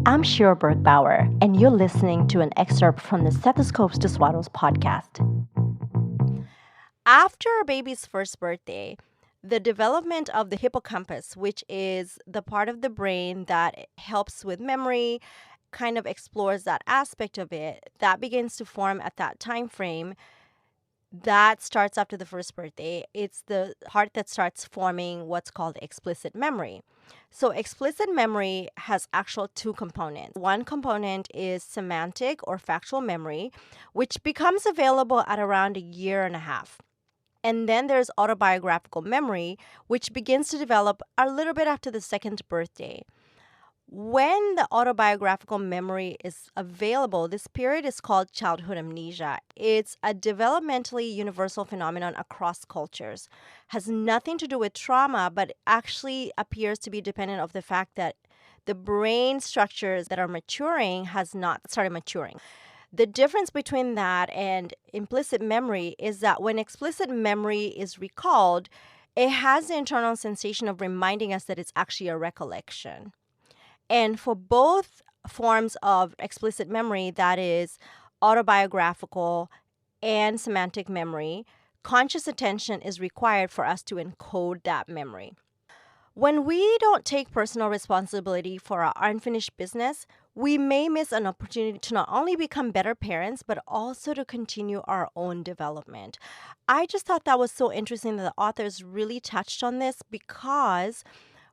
I'm Shira Bergbauer, and you're listening to an excerpt from the Stethoscope To Swaddles podcast. After a baby's first birthday, the development of the hippocampus, which is the part of the brain that helps with memory, kind of explores that aspect of it, that begins to form at that time frame. That starts after the first birthday. It's the part that starts forming what's called explicit memory. So, explicit memory has actual two components. One component is semantic or factual memory, which becomes available at around a year and a half. And then there's autobiographical memory, which begins to develop a little bit after the second birthday. When the autobiographical memory is available, this period is called childhood amnesia. It's a developmentally universal phenomenon across cultures. Has nothing to do with trauma, but actually appears to be dependent of the fact that the brain structures that are maturing has not started maturing. The difference between that and implicit memory is that when explicit memory is recalled, it has the internal sensation of reminding us that it's actually a recollection. And for both forms of explicit memory, that is autobiographical and semantic memory, conscious attention is required for us to encode that memory. When we don't take personal responsibility for our unfinished business, we may miss an opportunity to not only become better parents, but also to continue our own development. I just thought that was so interesting that the authors really touched on this, because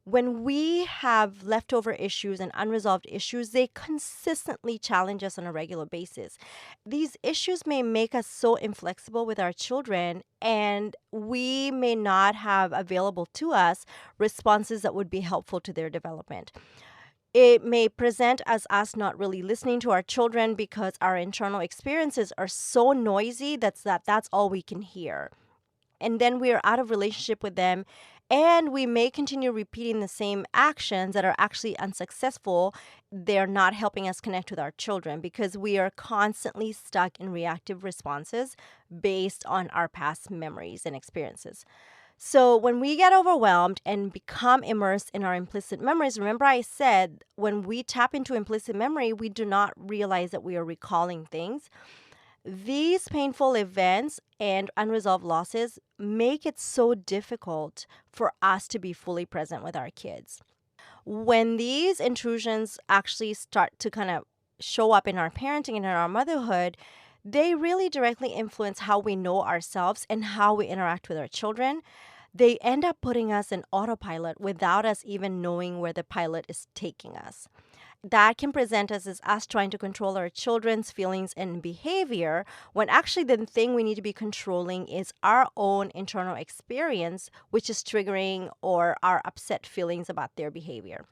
when we have leftover issues and unresolved issues, they consistently challenge us on a regular basis. These issues may make us so inflexible with our children, and we may not have available to us responses that would be helpful to their development. It may present as us not really listening to our children because our internal experiences are so noisy that's all we can hear. And then we are out of relationship with them, and we may continue repeating the same actions that are actually unsuccessful. They're not helping us connect with our children because we are constantly stuck in reactive responses based on our past memories and experiences. So when we get overwhelmed and become immersed in our implicit memories, remember I said when we tap into implicit memory, we do not realize that we are recalling things. These painful events and unresolved losses make it so difficult for us to be fully present with our kids. When these intrusions actually start to kind of show up in our parenting and in our motherhood, they really directly influence how we know ourselves and how we interact with our children. They end up putting us in autopilot without us even knowing where the pilot is taking us. That can present us as us trying to control our children's feelings and behavior, when actually the thing we need to be controlling is our own internal experience, which is triggering or our upset feelings about their behavior.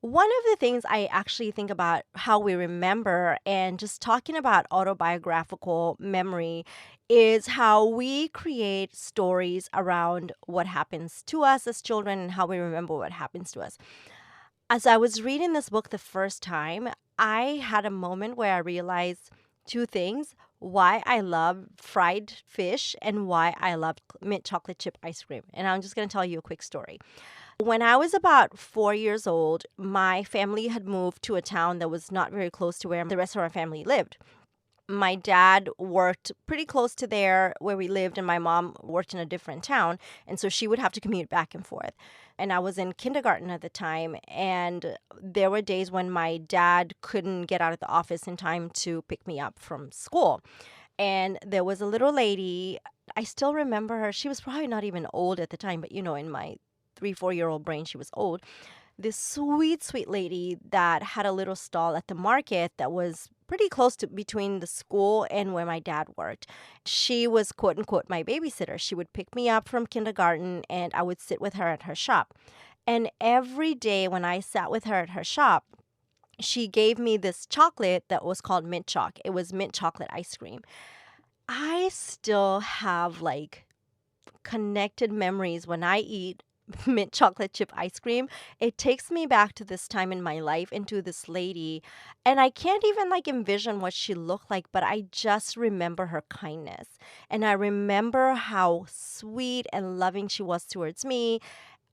One of the things I actually think about how we remember, and just talking about autobiographical memory, is how we create stories around what happens to us as children and how we remember what happens to us. As I was reading this book the first time, I had a moment where I realized two things: why I love fried fish and why I love mint chocolate chip ice cream. And I'm just going to tell you a quick story. When I was about 4 years old, my family had moved to a town that was not very close to where the rest of our family lived. My dad worked pretty close to there where we lived, and my mom worked in a different town. And so she would have to commute back and forth. And I was in kindergarten at the time. And there were days when my dad couldn't get out of the office in time to pick me up from school. And there was a little lady. I still remember her. She was probably not even old at the time, but in my 3-4-year-old brain, she was old. This sweet, sweet lady that had a little stall at the market that was pretty close to between the school and where my dad worked. She was quote unquote my babysitter. She would pick me up from kindergarten and I would sit with her at her shop. And every day when I sat with her at her shop, she gave me this chocolate that was called mint choc. It was mint chocolate ice cream. I still have connected memories when I eat mint chocolate chip ice cream. It takes me back to this time in my life and to this lady. And I can't even envision what she looked like, but I just remember her kindness. And I remember how sweet and loving she was towards me.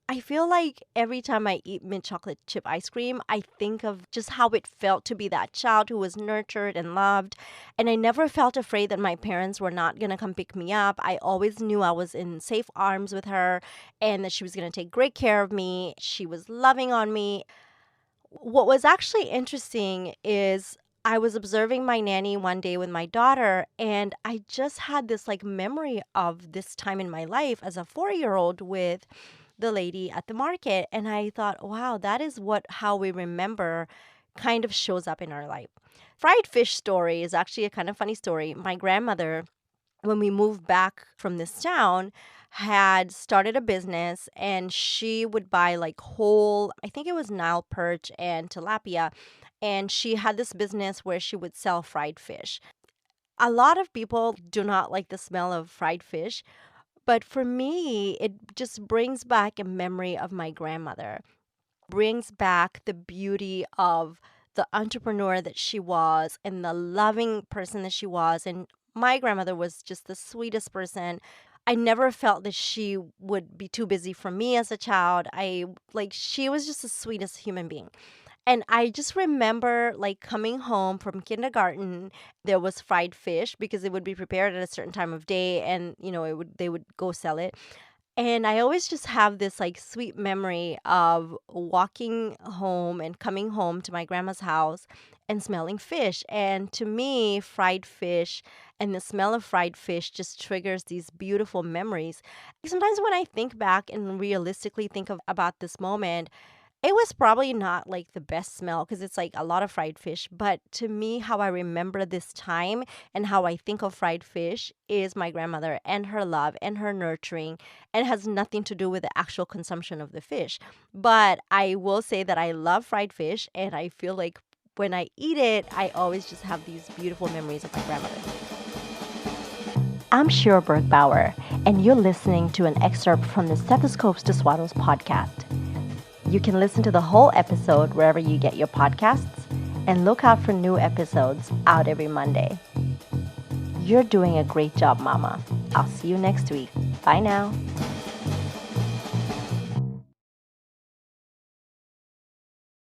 I feel like every time I eat mint chocolate chip ice cream, I think of just how it felt to be that child who was nurtured and loved. And I never felt afraid that my parents were not going to come pick me up. I always knew I was in safe arms with her and that she was going to take great care of me. She was loving on me. What was actually interesting is I was observing my nanny one day with my daughter, and I just had this like memory of this time in my life as a 4 year old with the lady at the market. And I thought, wow, that is what how we remember kind of shows up in our life. Fried fish story is actually a kind of funny story. My grandmother, when we moved back from this town, had started a business and she would buy like whole, I think it was Nile perch and tilapia. And she had this business where she would sell fried fish. A lot of people do not like the smell of fried fish, but for me, it just brings back a memory of my grandmother, brings back the beauty of the entrepreneur that she was and the loving person that she was. And my grandmother was just the sweetest person. I never felt that she would be too busy for me as a child. She was just the sweetest human being. And I just remember like coming home from kindergarten, there was fried fish because it would be prepared at a certain time of day and they would go sell it. And I always just have this like sweet memory of walking home and coming home to my grandma's house and smelling fish. And to me, fried fish and the smell of fried fish just triggers these beautiful memories. Sometimes when I think back and realistically think of about this moment, it was probably not like the best smell because it's like a lot of fried fish. But to me, how I remember this time and how I think of fried fish is my grandmother and her love and her nurturing, and has nothing to do with the actual consumption of the fish. But I will say that I love fried fish, and I feel like when I eat it, I always just have these beautiful memories of my grandmother. I'm Shira Bergbauer, and you're listening to an excerpt from the Stethoscope To Swaddles podcast. You can listen to the whole episode wherever you get your podcasts, and look out for new episodes out every Monday. You're doing a great job, Mama. I'll see you next week. Bye now.